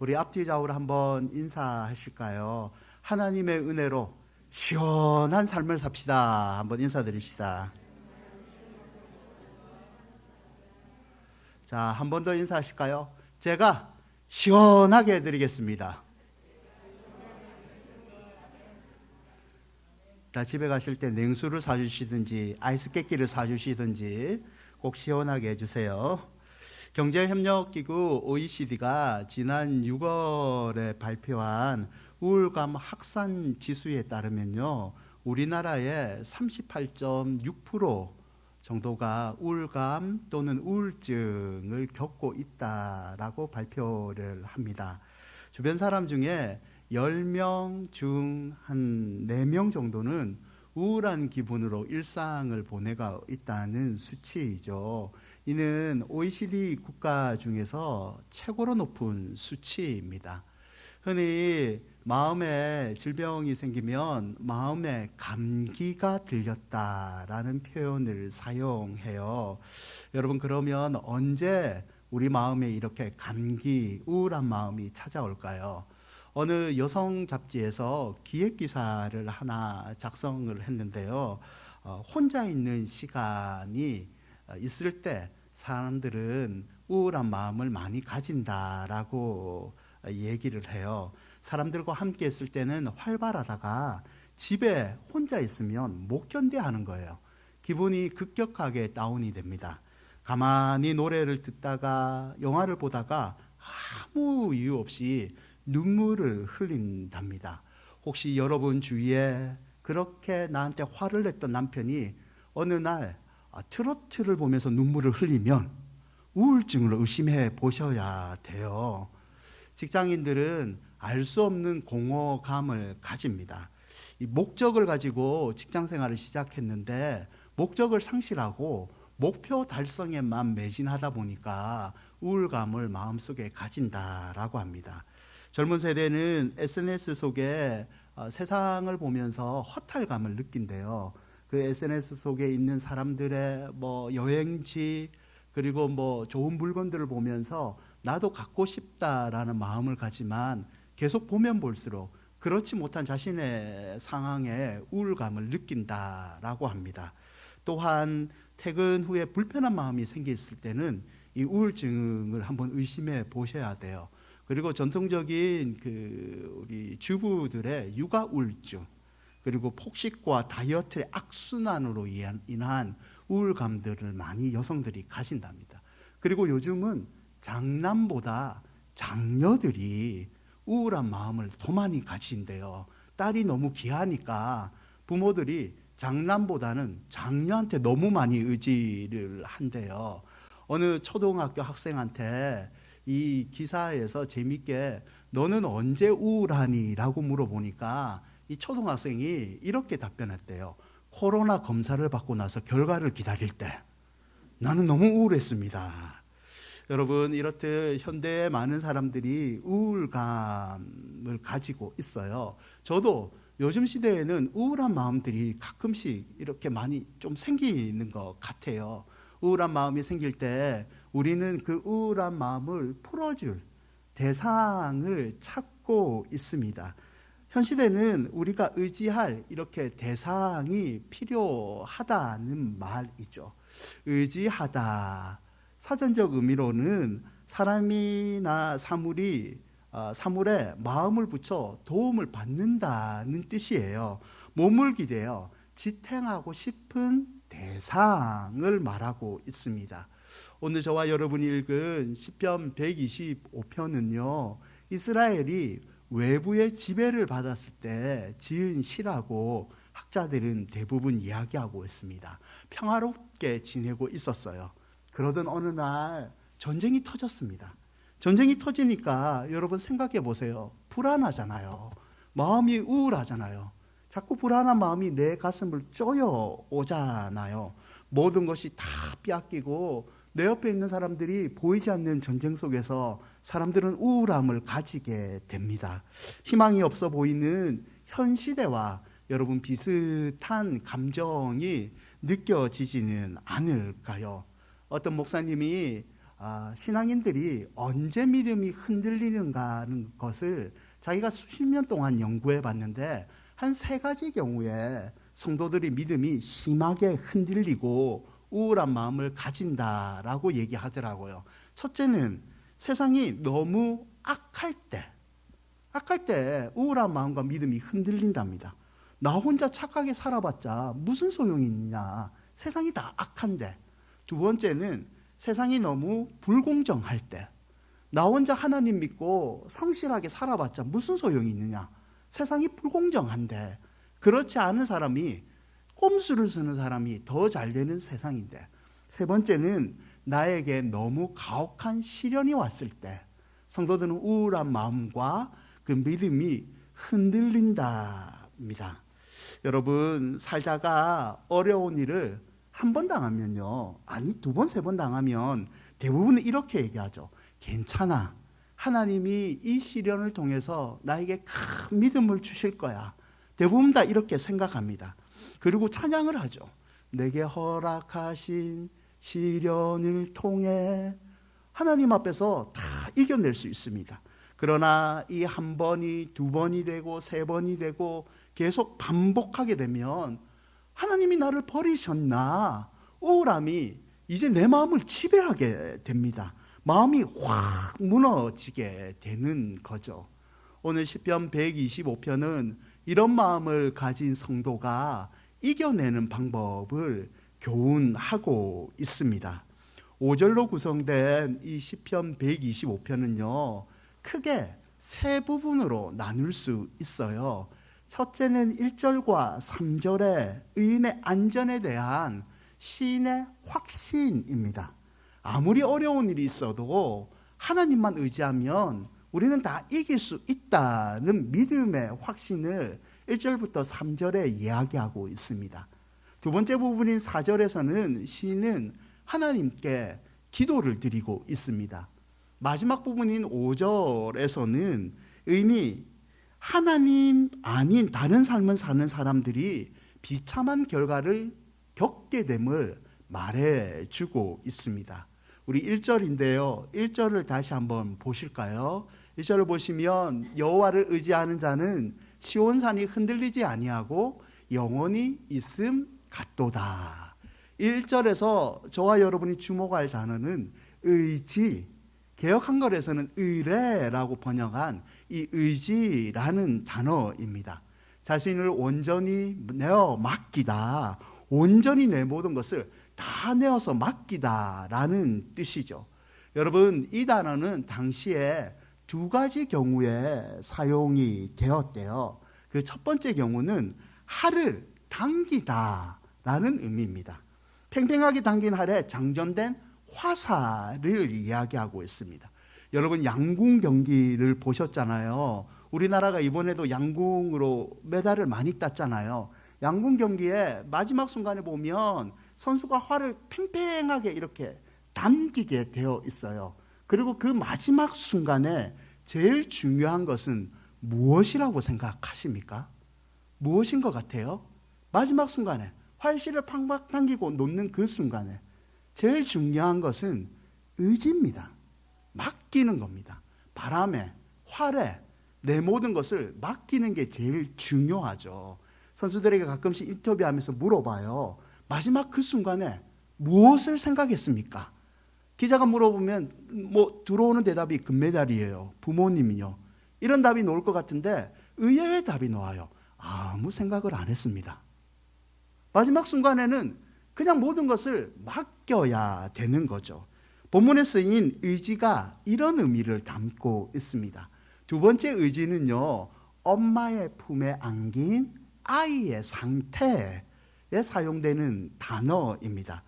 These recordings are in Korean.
우리 앞뒤 좌우로 한번 인사하실까요? 하나님의 은혜로 시원한 삶을 삽시다. 한번 인사드립시다. 자, 한 번 더 인사하실까요? 제가 시원하게 해드리겠습니다. 자, 집에 가실 때 냉수를 사주시든지 아이스 깨끼를 사주시든지 꼭 시원하게 해주세요. 경제협력기구 OECD가 지난 6월에 발표한 우울감 확산 지수에 따르면요, 우리나라의 38.6% 정도가 우울감 또는 우울증을 겪고 있다라고 발표를 합니다. 주변 사람 중에 10명 중 한 4명 정도는 우울한 기분으로 일상을 보내고 있다는 수치이죠. 이는 OECD 국가 중에서 최고로 높은 수치입니다. 흔히 마음에 질병이 생기면 마음에 감기가 들렸다라는 표현을 사용해요. 여러분, 그러면 언제 우리 마음에 이렇게 감기, 우울한 마음이 찾아올까요? 어느 여성 잡지에서 기획 기사를 하나 작성을 했는데요. 혼자 있는 시간이 있을 때 사람들은 우울한 마음을 많이 가진다라고 얘기를 해요. 사람들과 함께 있을 때는 활발하다가 집에 혼자 있으면 못 견뎌하는 거예요. 기분이 급격하게 다운이 됩니다. 가만히 노래를 듣다가 영화를 보다가 아무 이유 없이 눈물을 흘린답니다. 혹시 여러분 주위에 그렇게 나한테 화를 냈던 남편이 어느 날 트로트를 보면서 눈물을 흘리면 우울증을 의심해 보셔야 돼요. 직장인들은 알 수 없는 공허감을 가집니다. 이 목적을 가지고 직장 생활을 시작했는데 목적을 상실하고 목표 달성에만 매진하다 보니까 우울감을 마음속에 가진다라고 합니다. 젊은 세대는 SNS 속에 세상을 보면서 허탈감을 느낀대요. 그 SNS 속에 있는 사람들의 여행지, 그리고 좋은 물건들을 보면서 나도 갖고 싶다라는 마음을 가지만 계속 보면 볼수록 그렇지 못한 자신의 상황에 우울감을 느낀다라고 합니다. 또한 퇴근 후에 불편한 마음이 생겼을 때는 이 우울증을 한번 의심해 보셔야 돼요. 그리고 전통적인 우리 주부들의 육아 우울증, 그리고 폭식과 다이어트의 악순환으로 인한 우울감들을 많이 여성들이 가진답니다. 그리고 요즘은 장남보다 장녀들이 우울한 마음을 더 많이 가진대요. 딸이 너무 귀하니까 부모들이 장남보다는 장녀한테 너무 많이 의지를 한대요. 어느 초등학교 학생한테 이 기사에서 재밌게 너는 언제 우울하니? 라고 물어보니까 이 초등학생이 이렇게 답변했대요. 코로나 검사를 받고 나서 결과를 기다릴 때 나는 너무 우울했습니다. 여러분, 이렇듯 현대의 많은 사람들이 우울감을 가지고 있어요. 저도 요즘 시대에는 우울한 마음들이 가끔씩 이렇게 많이 좀 생기는 것 같아요. 우울한 마음이 생길 때 우리는 그 우울한 마음을 풀어줄 대상을 찾고 있습니다. 현 시대는 우리가 의지할 이렇게 대상이 필요하다는 말이죠. 의지하다. 사전적 의미로는 사람이나 사물에 마음을 붙여 도움을 받는다는 뜻이에요. 몸을 기대어 지탱하고 싶은 대상을 말하고 있습니다. 오늘 저와 여러분이 읽은 시편 125편은요, 이스라엘이 외부의 지배를 받았을 때 지은 시라고 학자들은 대부분 이야기하고 있습니다. 평화롭게 지내고 있었어요. 그러던 어느 날 전쟁이 터졌습니다. 전쟁이 터지니까 여러분 생각해 보세요. 불안하잖아요. 마음이 우울하잖아요. 자꾸 불안한 마음이 내 가슴을 쪼여 오잖아요. 모든 것이 다 빼앗기고 내 옆에 있는 사람들이 보이지 않는 전쟁 속에서 사람들은 우울함을 가지게 됩니다. 희망이 없어 보이는 현 시대와 여러분 비슷한 감정이 느껴지지는 않을까요? 어떤 목사님이 신앙인들이 언제 믿음이 흔들리는가 하는 것을 자기가 수십 년 동안 연구해 봤는데 한 세 가지 경우에 성도들이 믿음이 심하게 흔들리고 우울한 마음을 가진다라고 얘기하더라고요. 첫째는 세상이 너무 악할 때 우울한 마음과 믿음이 흔들린답니다. 나 혼자 착하게 살아봤자 무슨 소용이 있느냐. 세상이 다 악한데. 두 번째는 세상이 너무 불공정할 때. 나 혼자 하나님 믿고 성실하게 살아봤자 무슨 소용이 있느냐. 세상이 불공정한데. 그렇지 않은 사람이, 꼼수를 쓰는 사람이 더 잘 되는 세상인데. 세 번째는 나에게 너무 가혹한 시련이 왔을 때 성도들은 우울한 마음과 그 믿음이 흔들린답니다. 여러분, 살다가 어려운 일을 한 번 당하면요, 아니 두 번, 세 번 당하면 대부분은 이렇게 얘기하죠. 괜찮아. 하나님이 이 시련을 통해서 나에게 큰 믿음을 주실 거야. 대부분 다 이렇게 생각합니다. 그리고 찬양을 하죠. 내게 허락하신 시련을 통해 하나님 앞에서 다 이겨낼 수 있습니다. 그러나 이 한 번이 두 번이 되고 세 번이 되고 계속 반복하게 되면 하나님이 나를 버리셨나? 우울함이 이제 내 마음을 지배하게 됩니다. 마음이 확 무너지게 되는 거죠. 오늘 시편 125편은 이런 마음을 가진 성도가 이겨내는 방법을 교훈하고 있습니다. 5절로 구성된 이 시편 125편은요, 크게 세 부분으로 나눌 수 있어요. 첫째는 1절과 3절의 의인의 안전에 대한 시인의 확신입니다. 아무리 어려운 일이 있어도 하나님만 의지하면 우리는 다 이길 수 있다는 믿음의 확신을 1절부터 3절에 이야기하고 있습니다. 두 번째 부분인 4절에서는 시인은 하나님께 기도를 드리고 있습니다. 마지막 부분인 5절에서는 의인이 하나님 아닌 다른 삶을 사는 사람들이 비참한 결과를 겪게 됨을 말해주고 있습니다. 우리 1절인데요. 1절을 다시 한번 보실까요? 1절을 보시면 여호와를 의지하는 자는 시온산이 흔들리지 아니하고 영원히 있음 같도다. 1절에서 저와 여러분이 주목할 단어는 의지, 개역 한글에서는 의뢰라고 번역한 이 의지라는 단어입니다. 자신을 온전히 내어 맡기다, 온전히 내 모든 것을 다 내어서 맡기다라는 뜻이죠. 여러분, 이 단어는 당시에 두 가지 경우에 사용이 되었대요. 그 첫 번째 경우는 활을 당기다라는 의미입니다. 팽팽하게 당긴 활에 장전된 화살을 이야기하고 있습니다. 여러분, 양궁 경기를 보셨잖아요. 우리나라가 이번에도 양궁으로 메달을 많이 땄잖아요. 양궁 경기에 마지막 순간에 보면 선수가 활을 팽팽하게 이렇게 당기게 되어 있어요. 그리고 그 마지막 순간에 제일 중요한 것은 무엇이라고 생각하십니까? 무엇인 것 같아요? 마지막 순간에 활실을 팍팍 당기고 놓는 그 순간에 제일 중요한 것은 의지입니다. 맡기는 겁니다. 바람에, 활에 내 모든 것을 맡기는 게 제일 중요하죠. 선수들에게 가끔씩 인터뷰하면서 물어봐요. 마지막 그 순간에 무엇을 생각했습니까? 기자가 물어보면 들어오는 대답이 금메달이에요. 부모님이요. 이런 답이 나올 것 같은데 의외의 답이 나와요. 아무 생각을 안 했습니다. 마지막 순간에는 그냥 모든 것을 맡겨야 되는 거죠. 본문에 쓰인 의지가 이런 의미를 담고 있습니다. 두 번째 의지는요, 엄마의 품에 안긴 아이의 상태에 사용되는 단어입니다.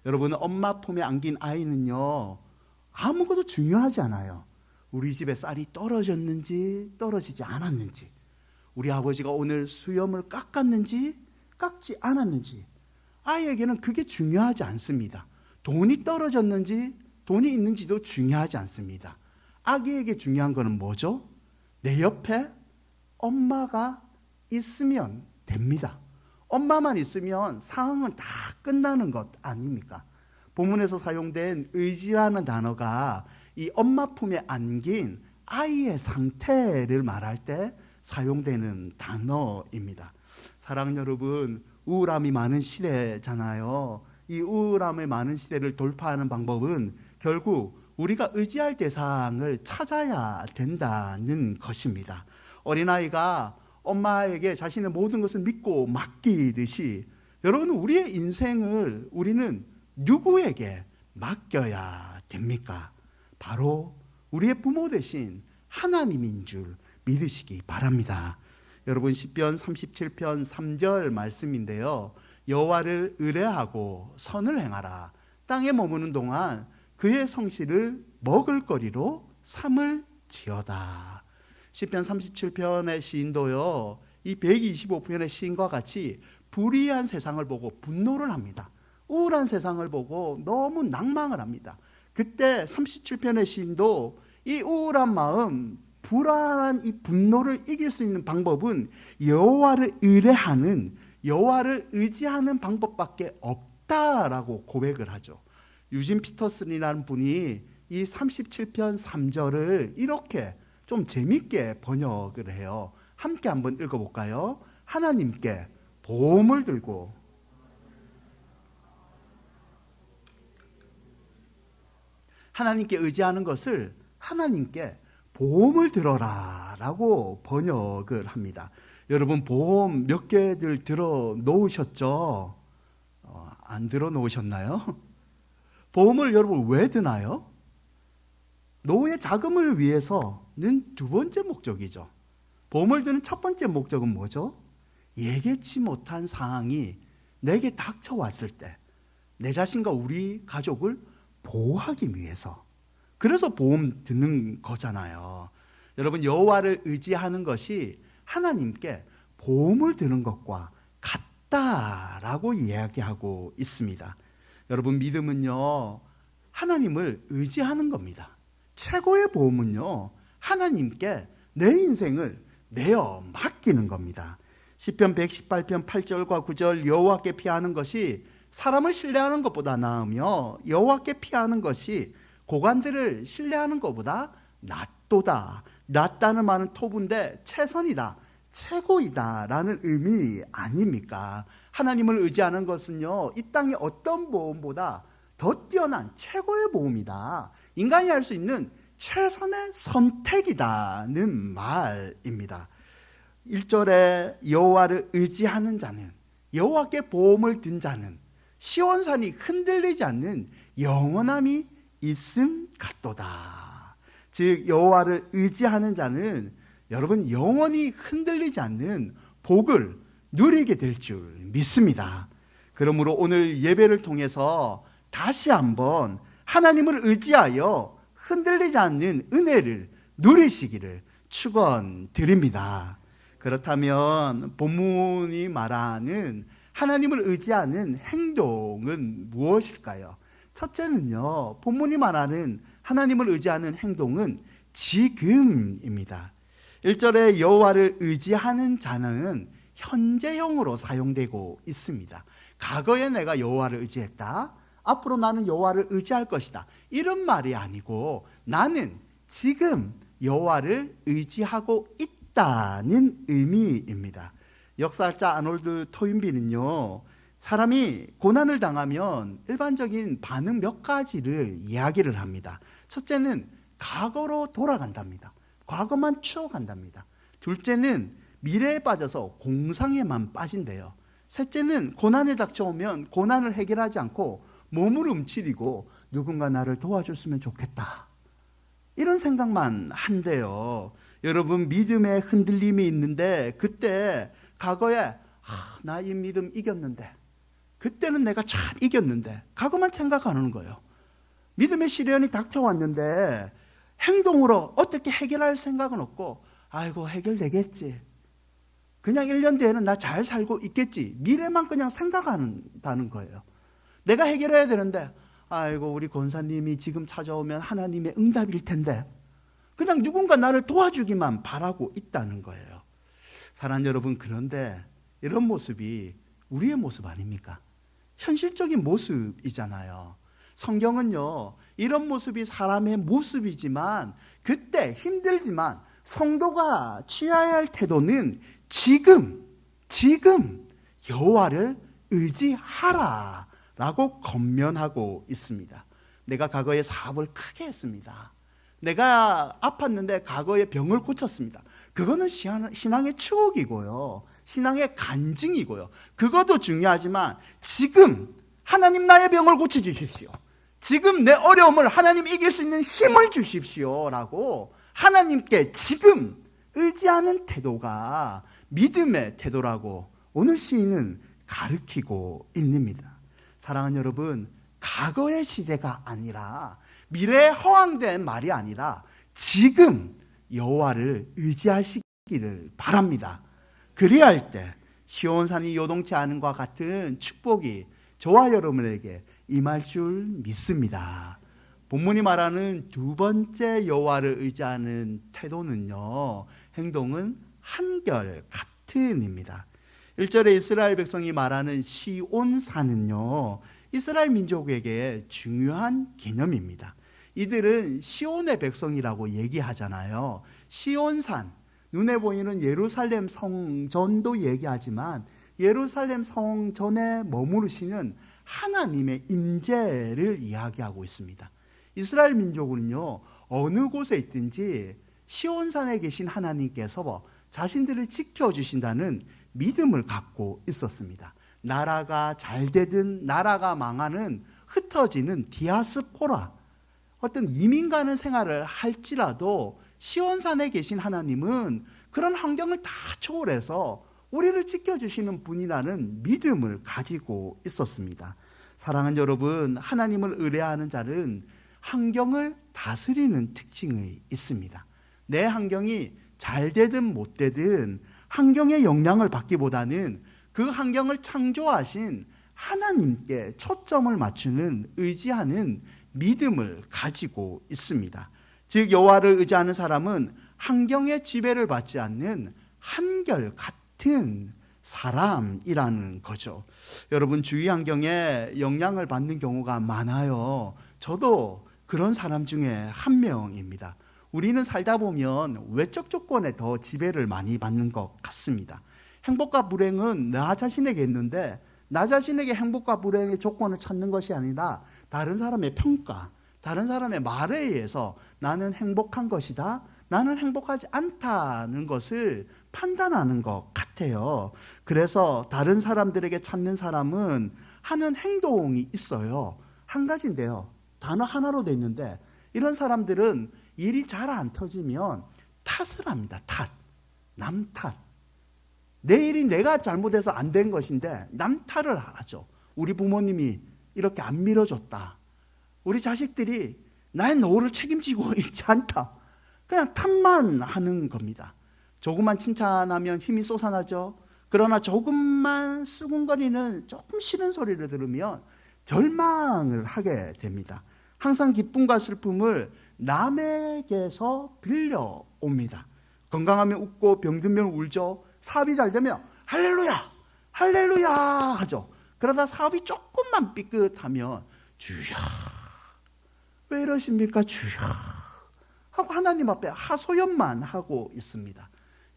여러분, 엄마 품에 안긴 아이는요, 아무것도 중요하지 않아요. 우리 집에 쌀이 떨어졌는지 떨어지지 않았는지, 우리 아버지가 오늘 수염을 깎았는지 깎지 않았는지, 아이에게는 그게 중요하지 않습니다. 돈이 떨어졌는지 돈이 있는지도 중요하지 않습니다. 아기에게 중요한 것은 뭐죠? 내 옆에 엄마가 있으면 됩니다. 엄마만 있으면 상황은 다 끝나는 것 아닙니까? 본문에서 사용된 의지라는 단어가 이 엄마 품에 안긴 아이의 상태를 말할 때 사용되는 단어입니다. 사랑하는 여러분, 우울함이 많은 시대잖아요. 이 우울함의 많은 시대를 돌파하는 방법은 결국 우리가 의지할 대상을 찾아야 된다는 것입니다. 어린아이가 엄마에게 자신의 모든 것을 믿고 맡기듯이 여러분, 우리의 인생을 우리는 누구에게 맡겨야 됩니까? 바로 우리의 부모 대신 하나님인 줄 믿으시기 바랍니다. 여러분, 시편 37편 3절 말씀인데요. 여호와를 의뢰하고 선을 행하라. 땅에 머무는 동안 그의 성실을 먹을거리로 삼을지어다. 시편 37편의 시인도요, 이 125편의 시인과 같이 불의한 세상을 보고 분노를 합니다. 우울한 세상을 보고 너무 낭망을 합니다. 그때 37편의 시인도 이 우울한 마음, 불안한 이 분노를 이길 수 있는 방법은 여호와를 의뢰하는, 여호와를 의지하는 방법밖에 없다라고 고백을 하죠. 유진 피터슨이라는 분이 이 37편 3절을 이렇게 좀 재밌게 번역을 해요. 함께 한번 읽어볼까요? 하나님께 보험을 들고 하나님께 의지하는 것을 하나님께 보험을 들어라 라고 번역을 합니다. 여러분, 보험 몇 개들 들어 놓으셨죠? 안 들어 놓으셨나요? 보험을 여러분 왜 드나요? 노후의 자금을 위해서는 두 번째 목적이죠. 보험을 드는 첫 번째 목적은 뭐죠? 예기치 못한 상황이 내게 닥쳐왔을 때 내 자신과 우리 가족을 보호하기 위해서, 그래서 보험 드는 거잖아요. 여러분, 여호와를 의지하는 것이 하나님께 보험을 드는 것과 같다라고 이야기하고 있습니다. 여러분, 믿음은요, 하나님을 의지하는 겁니다. 최고의 보험은요, 하나님께 내 인생을 내어 맡기는 겁니다. 시편 118편 8절과 9절, 여호와께 피하는 것이 사람을 신뢰하는 것보다 나으며 여호와께 피하는 것이 고관들을 신뢰하는 것보다 낫도다. 낫다는 말은 토부인데 최선이다, 최고이다 라는 의미 아닙니까? 하나님을 의지하는 것은요, 이 땅의 어떤 보험보다 더 뛰어난 최고의 보험이다. 인간이 할 수 있는 최선의 선택이다는 말입니다. 1절에 여호와를 의지하는 자는, 여호와께 보험을 든 자는 시온산이 흔들리지 않는 영원함이 있음 같도다. 즉, 여호와를 의지하는 자는 여러분 영원히 흔들리지 않는 복을 누리게 될 줄 믿습니다. 그러므로 오늘 예배를 통해서 다시 한번 하나님을 의지하여 흔들리지 않는 은혜를 누리시기를 축원드립니다. 그렇다면 본문이 말하는 하나님을 의지하는 행동은 무엇일까요? 첫째는요, 본문이 말하는 하나님을 의지하는 행동은 지금입니다. 1절에 여호와를 의지하는 자는 현재형으로 사용되고 있습니다. 과거에 내가 여호와를 의지했다, 앞으로 나는 여호와를 의지할 것이다, 이런 말이 아니고 나는 지금 여호와를 의지하고 있다는 의미입니다. 역사학자 아놀드 토인비는요, 사람이 고난을 당하면 일반적인 반응 몇 가지를 이야기를 합니다. 첫째는 과거로 돌아간답니다. 과거만 추억한답니다. 둘째는 미래에 빠져서 공상에만 빠진대요. 셋째는 고난에 닥쳐오면 고난을 해결하지 않고 몸을 움츠리고 누군가 나를 도와줬으면 좋겠다, 이런 생각만 한대요. 여러분, 믿음의 흔들림이 있는데 그때 과거에 나 이 믿음 이겼는데, 그때는 내가 잘 이겼는데, 과거만 생각하는 거예요. 믿음의 시련이 닥쳐왔는데 행동으로 어떻게 해결할 생각은 없고, 아이고 해결되겠지, 그냥 1년 뒤에는 나 잘 살고 있겠지, 미래만 그냥 생각한다는 거예요. 내가 해결해야 되는데, 아이고 우리 권사님이 지금 찾아오면 하나님의 응답일 텐데, 그냥 누군가 나를 도와주기만 바라고 있다는 거예요. 사랑하는 여러분, 그런데 이런 모습이 우리의 모습 아닙니까? 현실적인 모습이잖아요. 성경은요, 이런 모습이 사람의 모습이지만 그때 힘들지만 성도가 취해야 할 태도는 지금 여호와를 의지하라 라고 권면하고 있습니다. 내가 과거에 사업을 크게 했습니다. 내가 아팠는데 과거에 병을 고쳤습니다. 그거는 신앙의 추억이고요, 신앙의 간증이고요, 그것도 중요하지만 지금 하나님 나의 병을 고쳐주십시오, 지금 내 어려움을 하나님 이길 수 있는 힘을 주십시오 라고 하나님께 지금 의지하는 태도가 믿음의 태도라고 오늘 시인은 가르치고 있습니다. 사랑하는 여러분, 과거의 시제가 아니라 미래에 허황된 말이 아니라 지금 여호와를 의지하시기를 바랍니다. 그래야 할 때 시온산이 요동치 않은 것과 같은 축복이 저와 여러분에게 임할 줄 믿습니다. 본문이 말하는 두 번째 여호와를 의지하는 태도는요, 행동은 한결같음입니다. 1절에 이스라엘 백성이 말하는 시온산은요, 이스라엘 민족에게 중요한 개념입니다. 이들은 시온의 백성이라고 얘기하잖아요. 시온산, 눈에 보이는 예루살렘 성전도 얘기하지만 예루살렘 성전에 머무르시는 하나님의 임재를 이야기하고 있습니다. 이스라엘 민족은요, 어느 곳에 있든지 시온산에 계신 하나님께서 자신들을 지켜주신다는 믿음을 갖고 있었습니다. 나라가 잘 되든 나라가 망하는 흩어지는 디아스포라, 어떤 이민 가는 생활을 할지라도 시온산에 계신 하나님은 그런 환경을 다 초월해서 우리를 지켜주시는 분이라는 믿음을 가지고 있었습니다. 사랑하는 여러분, 하나님을 의뢰하는 자는 환경을 다스리는 특징이 있습니다. 내 환경이 잘 되든 못 되든 환경의 영향을 받기보다는 그 환경을 창조하신 하나님께 초점을 맞추는, 의지하는 믿음을 가지고 있습니다. 즉 여호와를 의지하는 사람은 환경의 지배를 받지 않는 한결같은 사람이라는 거죠. 여러분, 주위 환경에 영향을 받는 경우가 많아요. 저도 그런 사람 중에 한 명입니다. 우리는 살다 보면 외적 조건에 더 지배를 많이 받는 것 같습니다. 행복과 불행은 나 자신에게 있는데 나 자신에게 행복과 불행의 조건을 찾는 것이 아니라 다른 사람의 평가, 다른 사람의 말에 의해서 나는 행복한 것이다, 나는 행복하지 않다는 것을 판단하는 것 같아요. 그래서 다른 사람들에게 찾는 사람은 하는 행동이 있어요. 한 가지인데요, 단어 하나로 돼 있는데 이런 사람들은 일이 잘 안 터지면 탓을 합니다. 남 탓. 내 일이 내가 잘못해서 안 된 것인데 남 탓을 하죠. 우리 부모님이 이렇게 안 밀어줬다, 우리 자식들이 나의 노후를 책임지고 있지 않다, 그냥 탓만 하는 겁니다. 조금만 칭찬하면 힘이 솟아나죠. 그러나 조금만 수군거리는 조금 싫은 소리를 들으면 절망을 하게 됩니다. 항상 기쁨과 슬픔을 남에게서 빌려옵니다. 건강하면 웃고 병들면 울죠. 사업이 잘 되면 할렐루야 할렐루야 하죠. 그러다 사업이 조금만 삐끗하면 주여 왜 이러십니까 주여 하고 하나님 앞에 하소연만 하고 있습니다.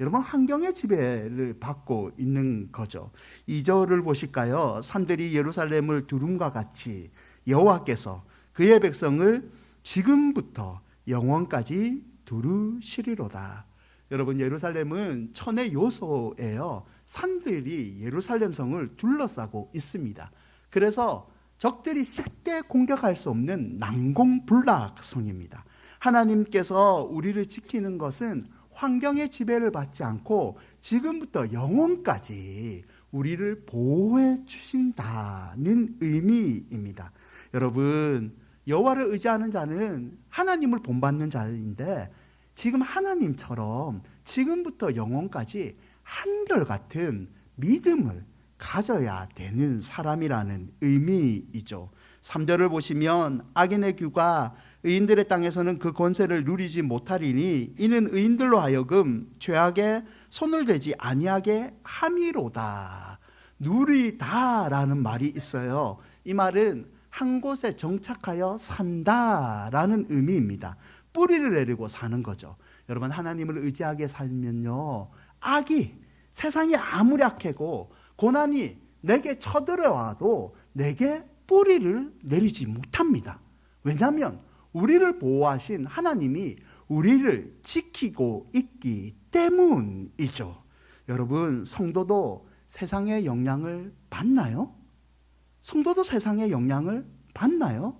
여러분, 환경의 지배를 받고 있는 거죠. 2절을 보실까요? 산들이 예루살렘을 두름과 같이 여호와께서 그의 백성을 지금부터 영원까지 두르시리로다. 여러분, 예루살렘은 천의 요소예요. 산들이 예루살렘 성을 둘러싸고 있습니다. 그래서 적들이 쉽게 공격할 수 없는 난공불락성입니다. 하나님께서 우리를 지키는 것은 환경의 지배를 받지 않고 지금부터 영원까지 우리를 보호해 주신다는 의미입니다. 여러분, 여호와를 의지하는 자는 하나님을 본받는 자인데 지금 하나님처럼 지금부터 영원까지 한결같은 믿음을 가져야 되는 사람이라는 의미이죠. 3절을 보시면 악인의 규가 의인들의 땅에서는 그 권세를 누리지 못하리니 이는 의인들로 하여금 죄악에 손을 대지 아니하게 함이로다. 누리다라는 말이 있어요. 이 말은 한 곳에 정착하여 산다라는 의미입니다. 뿌리를 내리고 사는 거죠. 여러분, 하나님을 의지하게 살면요, 악이, 세상이 아무리 악하고 고난이 내게 쳐들어와도 내게 뿌리를 내리지 못합니다. 왜냐하면 우리를 보호하신 하나님이 우리를 지키고 있기 때문이죠. 여러분, 성도도 세상의 영향을 받나요? 성도도 세상의 영향을 받나요?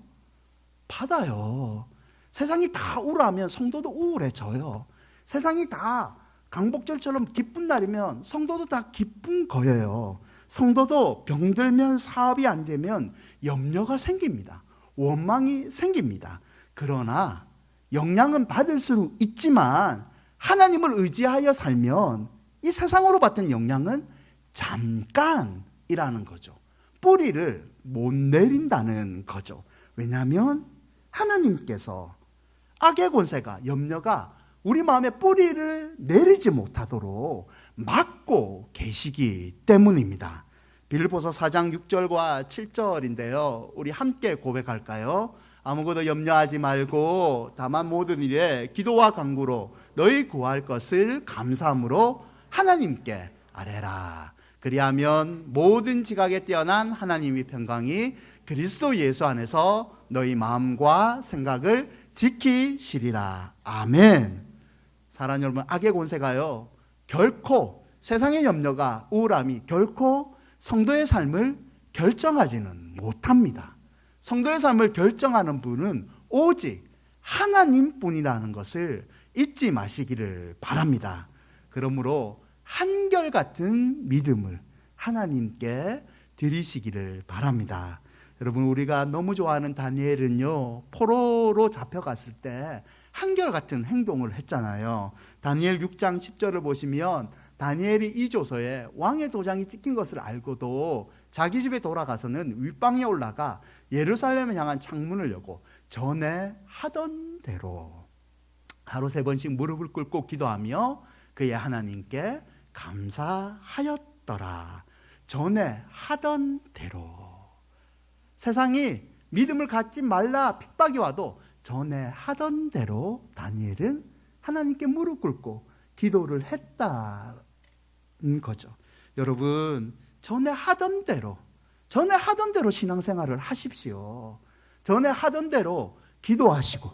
받아요. 세상이 다 우울하면 성도도 우울해져요. 세상이 다 강복절처럼 기쁜 날이면 성도도 다 기쁜 거예요. 성도도 병들면, 사업이 안 되면 염려가 생깁니다. 원망이 생깁니다. 그러나 영향은 받을 수 있지만 하나님을 의지하여 살면 이 세상으로 받은 영향은 잠깐이라는 거죠. 뿌리를 못 내린다는 거죠. 왜냐하면 하나님께서 악의 권세가, 염려가 우리 마음에 뿌리를 내리지 못하도록 막고 계시기 때문입니다. 빌립보서 4장 6절과 7절인데요. 우리 함께 고백할까요? 아무것도 염려하지 말고 다만 모든 일에 기도와 간구로 너희 구할 것을 감사함으로 하나님께 아뢰라. 그리하면 모든 지각에 뛰어난 하나님의 평강이 그리스도 예수 안에서 너희 마음과 생각을 지키시리라. 아멘. 사랑하는 여러분, 악의 권세가요, 결코 세상의 염려가, 우울함이 결코 성도의 삶을 결정하지는 못합니다. 성도의 삶을 결정하는 분은 오직 하나님뿐이라는 것을 잊지 마시기를 바랍니다. 그러므로 한결같은 믿음을 하나님께 드리시기를 바랍니다. 여러분, 우리가 너무 좋아하는 다니엘은요, 포로로 잡혀갔을 때 한결같은 행동을 했잖아요. 다니엘 6장 10절을 보시면 다니엘이 이 조서에 왕의 도장이 찍힌 것을 알고도 자기 집에 돌아가서는 윗방에 올라가 예루살렘을 향한 창문을 여고 전에 하던 대로 하루 3번씩 무릎을 꿇고 기도하며 그의 하나님께 감사하였더라. 전에 하던 대로. 세상이 믿음을 갖지 말라 핍박이 와도 전에 하던 대로 다니엘은 하나님께 무릎 꿇고 기도를 했다는 거죠. 여러분, 전에 하던 대로 신앙생활을 하십시오. 전에 하던 대로 기도하시고,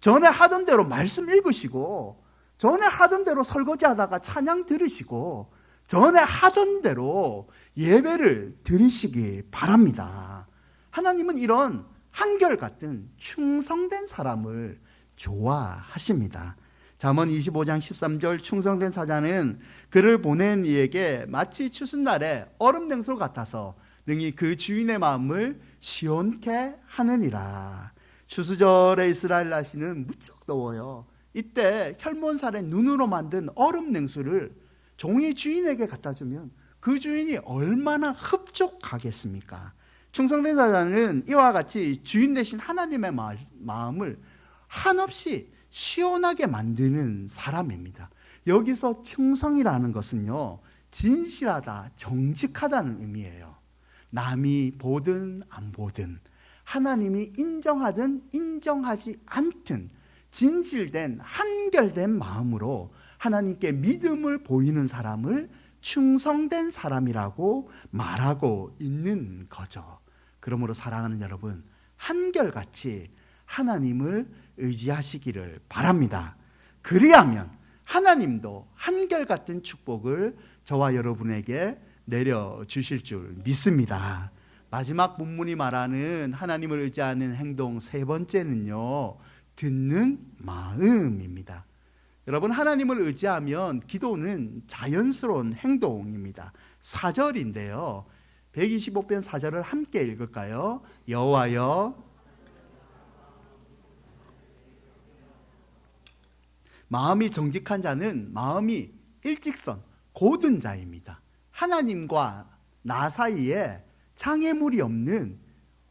전에 하던 대로 말씀 읽으시고, 전에 하던 대로 설거지하다가 찬양 들으시고, 전에 하던 대로 예배를 드리시기 바랍니다. 하나님은 이런 한결같은 충성된 사람을 좋아하십니다. 잠언 25장 13절, 충성된 사자는 그를 보낸 이에게 마치 추수날에 얼음 냉수 같아서 능히 그 주인의 마음을 시원케 하느니라. 추수절에 이스라엘 날씨는 무척 더워요. 이때 혈몬살의 눈으로 만든 얼음 냉수를 종이 주인에게 갖다 주면 그 주인이 얼마나 흡족하겠습니까? 충성된 사자는 이와 같이 주인 대신 하나님의 마음을 한없이 시원하게 만드는 사람입니다. 여기서 충성이라는 것은요, 진실하다, 정직하다는 의미예요. 남이 보든 안 보든, 하나님이 인정하든 인정하지 않든 진실된, 한결된 마음으로 하나님께 믿음을 보이는 사람을 충성된 사람이라고 말하고 있는 거죠. 그러므로 사랑하는 여러분, 한결같이 하나님을 의지하시기를 바랍니다. 그리하면 하나님도 한결같은 축복을 저와 여러분에게 내려주실 줄 믿습니다. 마지막 본문이 말하는 하나님을 의지하는 행동 세 번째는요, 듣는 마음입니다. 여러분, 하나님을 의지하면 기도는 자연스러운 행동입니다. 4절인데요. 125편 4절을 함께 읽을까요? 여호와여, 마음이 정직한 자는 마음이 일직선, 고든 자입니다. 하나님과 나 사이에 장애물이 없는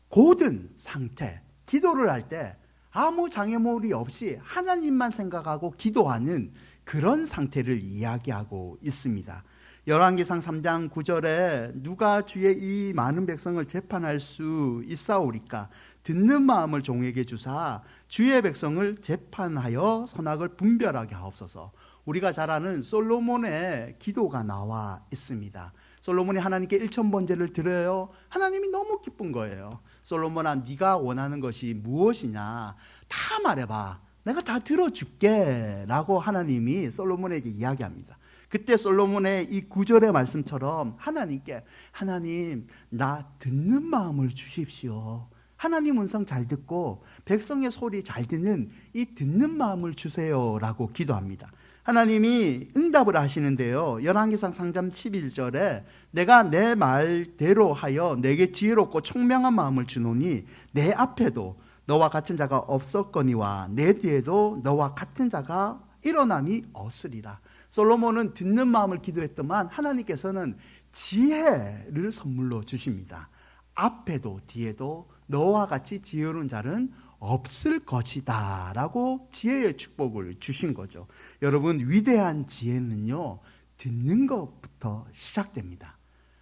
고든 상태, 기도를 할 때 아무 장애물이 없이 하나님만 생각하고 기도하는 그런 상태를 이야기하고 있습니다. 열왕기상 3장 9절에 누가 주의 이 많은 백성을 재판할 수 있사오리까? 듣는 마음을 종에게 주사 주의 백성을 재판하여 선악을 분별하게 하옵소서. 우리가 잘 아는 솔로몬의 기도가 나와 있습니다. 솔로몬이 하나님께 1,000번제를 드려요. 하나님이 너무 기쁜 거예요. 솔로몬아, 네가 원하는 것이 무엇이냐? 다 말해봐. 내가 다 들어줄게 라고 하나님이 솔로몬에게 이야기합니다. 그때 솔로몬의 이 9절의 말씀처럼 하나님께, 하나님 나 듣는 마음을 주십시오. 하나님 음성 잘 듣고 백성의 소리 잘 듣는 이 듣는 마음을 주세요 라고 기도합니다. 하나님이 응답을 하시는데요, 열왕기상 3장 11절에 내가 내 말대로 하여 내게 지혜롭고 총명한 마음을 주노니 내 앞에도 너와 같은 자가 없었거니와 내 뒤에도 너와 같은 자가 일어남이 없으리라. 솔로몬은 듣는 마음을 기도했더만 하나님께서는 지혜를 선물로 주십니다. 앞에도 뒤에도 너와 같이 지혜로운 자는 없을 것이다 라고 지혜의 축복을 주신 거죠. 여러분, 위대한 지혜는요, 듣는 것부터 시작됩니다.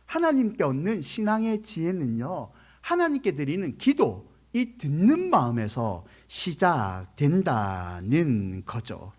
하나님께 얻는 신앙의 지혜는요, 하나님께 드리는 기도, 이 듣는 마음에서 시작된다는 거죠.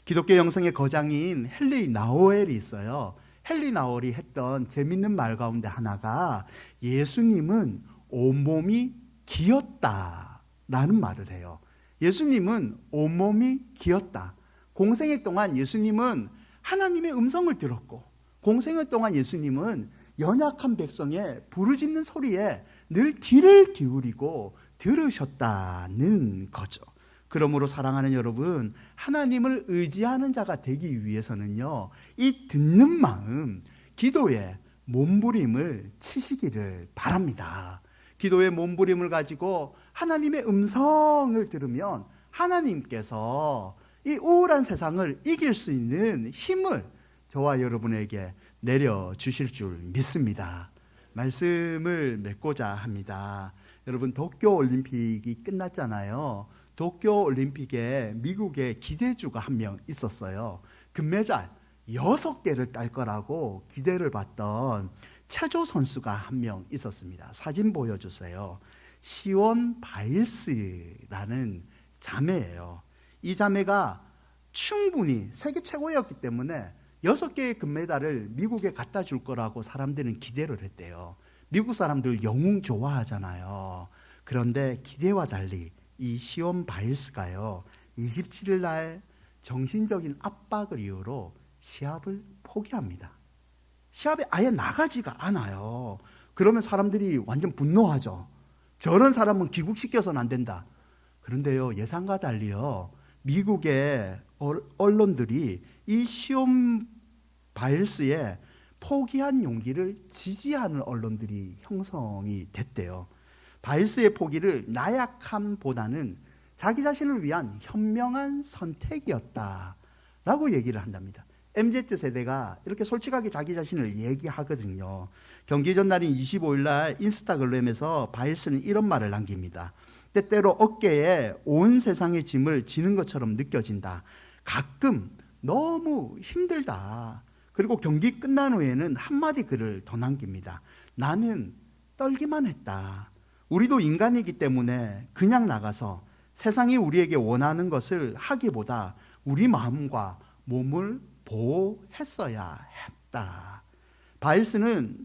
기독교 영성의 거장인 헨리 나우엘이 있어요. 헨리 나우엘이 했던 재밌는 말 가운데 하나가 예수님은 온몸이 기었다라는 말을 해요. 예수님은 온몸이 기었다. 공생애 동안 예수님은 하나님의 음성을 들었고, 공생애 동안 예수님은 연약한 백성의 부르짖는 소리에 늘 귀를 기울이고 들으셨다는 거죠. 그러므로 사랑하는 여러분, 하나님을 의지하는 자가 되기 위해서는요, 이 듣는 마음, 기도에 몸부림을 치시기를 바랍니다. 기도의 몸부림을 가지고 하나님의 음성을 들으면 하나님께서 이 우울한 세상을 이길 수 있는 힘을 저와 여러분에게 내려주실 줄 믿습니다. 말씀을 맺고자 합니다. 여러분, 도쿄올림픽이 끝났잖아요. 도쿄올림픽에 미국의 기대주가 한 명 있었어요. 금메달 6개를 딸 거라고 기대를 받던 체조 선수가 한 명 있었습니다. 사진 보여주세요. 시온 바일스라는 자매예요. 이 자매가 충분히 세계 최고였기 때문에 6개의 금메달을 미국에 갖다 줄 거라고 사람들은 기대를 했대요. 미국 사람들 영웅 좋아하잖아요. 그런데 기대와 달리 이 시온 바일스가요, 27일 날 정신적인 압박을 이유로 시합을 포기합니다. 시합에 아예 나가지가 않아요. 그러면 사람들이 완전 분노하죠. 저런 사람은 귀국시켜서는 안 된다. 그런데요, 예상과 달리요, 미국의 언론들이 이 시온 바일스의 포기한 용기를 지지하는 언론들이 형성이 됐대요. 바일스의 포기를 나약함보다는 자기 자신을 위한 현명한 선택이었다라고 얘기를 한답니다. MZ세대가 이렇게 솔직하게 자기 자신을 얘기하거든요. 경기 전날인 25일 날 인스타그램에서 바일스는 이런 말을 남깁니다. 때때로 어깨에 온 세상의 짐을 지는 것처럼 느껴진다. 가끔 너무 힘들다. 그리고 경기 끝난 후에는 한마디 글을 더 남깁니다. 나는 떨기만 했다. 우리도 인간이기 때문에 그냥 나가서 세상이 우리에게 원하는 것을 하기보다 우리 마음과 몸을 보호했어야 했다. 바일스는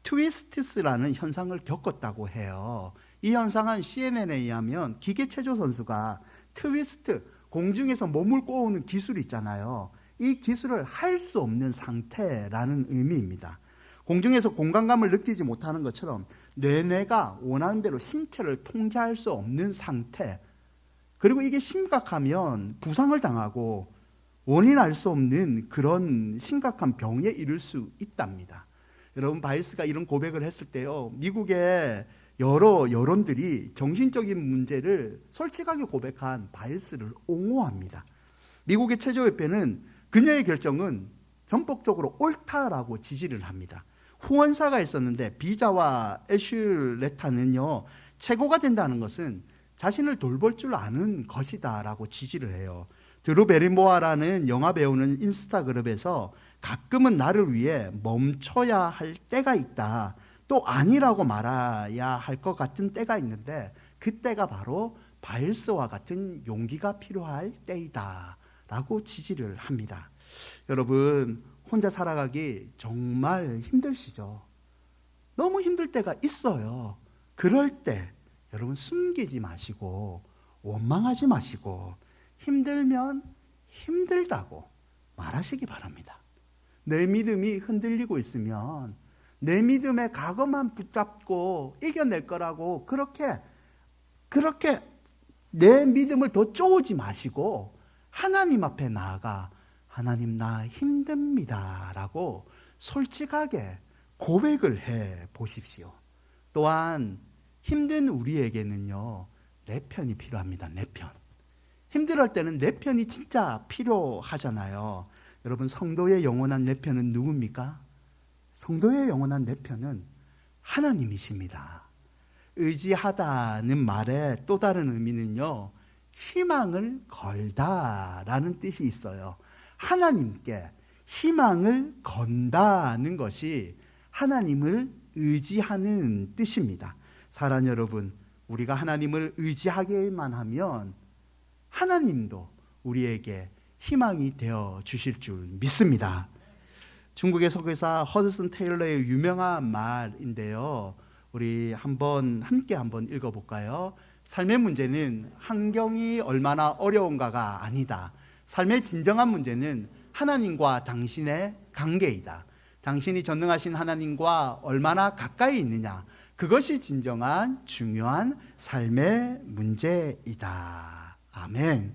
트위스트스라는 현상을 겪었다고 해요. 이 현상은 CNN에 의하면 기계체조 선수가 트위스트, 공중에서 몸을 꼬우는 기술이 있잖아요. 이 기술을 할 수 없는 상태라는 의미입니다. 공중에서 공간감을 느끼지 못하는 것처럼 뇌가 원하는 대로 신체를 통제할 수 없는 상태, 그리고 이게 심각하면 부상을 당하고 원인 알 수 없는 그런 심각한 병에 이를 수 있답니다. 여러분, 바일스가 이런 고백을 했을 때요, 미국의 여러 여론들이 정신적인 문제를 솔직하게 고백한 바일스를 옹호합니다. 미국의 체조협회는 그녀의 결정은 전폭적으로 옳다라고 지지를 합니다. 후원사가 있었는데 비자와 애슐레타는요, 최고가 된다는 것은 자신을 돌볼 줄 아는 것이다 라고 지지를 해요. 드루 베리모아라는 영화 배우는 인스타그램에서 가끔은 나를 위해 멈춰야 할 때가 있다, 또 아니라고 말해야 할 것 같은 때가 있는데 그 때가 바로 바일스와 같은 용기가 필요할 때이다 라고 지지를 합니다. 여러분, 혼자 살아가기 정말 힘드시죠? 너무 힘들 때가 있어요. 그럴 때 여러분, 숨기지 마시고 원망하지 마시고 힘들면 힘들다고 말하시기 바랍니다. 내 믿음이 흔들리고 있으면 내 믿음의 각오만 붙잡고 이겨낼 거라고 그렇게 내 믿음을 더 쪼우지 마시고 하나님 앞에 나아가 하나님, 나 힘듭니다 라고 솔직하게 고백을 해 보십시오. 또한 힘든 우리에게는요, 내 편이 필요합니다. 내 편. 힘들을 때는 내 편이 진짜 필요하잖아요. 여러분, 성도의 영원한 내 편은 누굽니까? 성도의 영원한 내 편은 하나님이십니다. 의지하다는 말의 또 다른 의미는요, 희망을 걸다라는 뜻이 있어요. 하나님께 희망을 건다는 것이 하나님을 의지하는 뜻입니다. 사랑하는 여러분, 우리가 하나님을 의지하기만 하면 하나님도 우리에게 희망이 되어 주실 줄 믿습니다. 중국의 설교사 허드슨 테일러의 유명한 말인데요, 우리 함께 읽어볼까요? 삶의 문제는 환경이 얼마나 어려운가가 아니다. 삶의 진정한 문제는 하나님과 당신의 관계이다. 당신이 전능하신 하나님과 얼마나 가까이 있느냐, 그것이 진정한 중요한 삶의 문제이다. 아멘.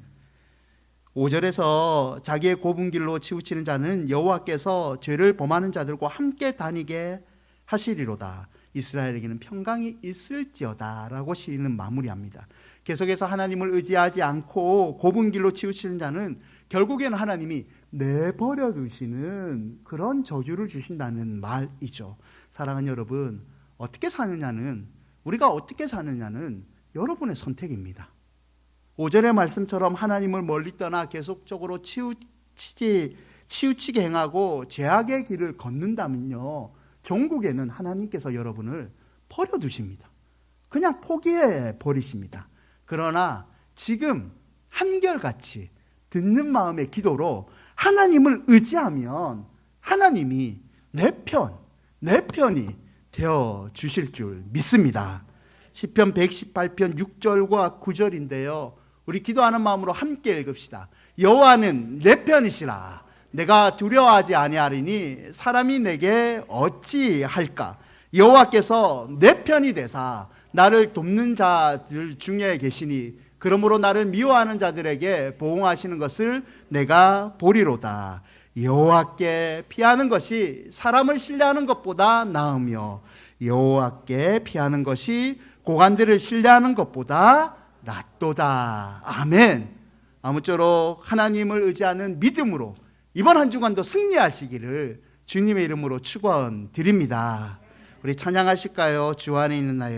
5절에서 자기의 좁은 길로 치우치는 자는 여호와께서 죄를 범하는 자들과 함께 다니게 하시리로다. 이스라엘에게는 평강이 있을지어다 라고 시인은 마무리합니다. 계속해서 하나님을 의지하지 않고 좁은 길로 치우치는 자는 결국에는 하나님이 내버려 두시는 그런 저주를 주신다는 말이죠. 사랑하는 여러분, 우리가 어떻게 사느냐는 여러분의 선택입니다. 5절의 말씀처럼 하나님을 멀리 떠나 계속적으로 치우치게 행하고 죄악의 길을 걷는다면요, 종국에는 하나님께서 여러분을 버려두십니다. 그냥 포기해 버리십니다. 그러나 지금 한결같이 듣는 마음의 기도로 하나님을 의지하면 하나님이 내 편이 되어 주실 줄 믿습니다. 시편 118편 6절과 9절인데요, 우리 기도하는 마음으로 함께 읽읍시다. 여호와는 내 편이시라. 내가 두려워하지 아니하리니 사람이 내게 어찌할까. 여호와께서 내 편이 되사 나를 돕는 자들 중에 계시니 그러므로 나를 미워하는 자들에게 보응하시는 것을 내가 보리로다. 여호와께 피하는 것이 사람을 신뢰하는 것보다 나으며 여호와께 피하는 것이 고관들을 신뢰하는 것보다 낫도다. 아멘. 아무쪼록 하나님을 의지하는 믿음으로 이번 한 주간도 승리하시기를 주님의 이름으로 축원드립니다. 우리 찬양하실까요? 주 안에 있는 나에게.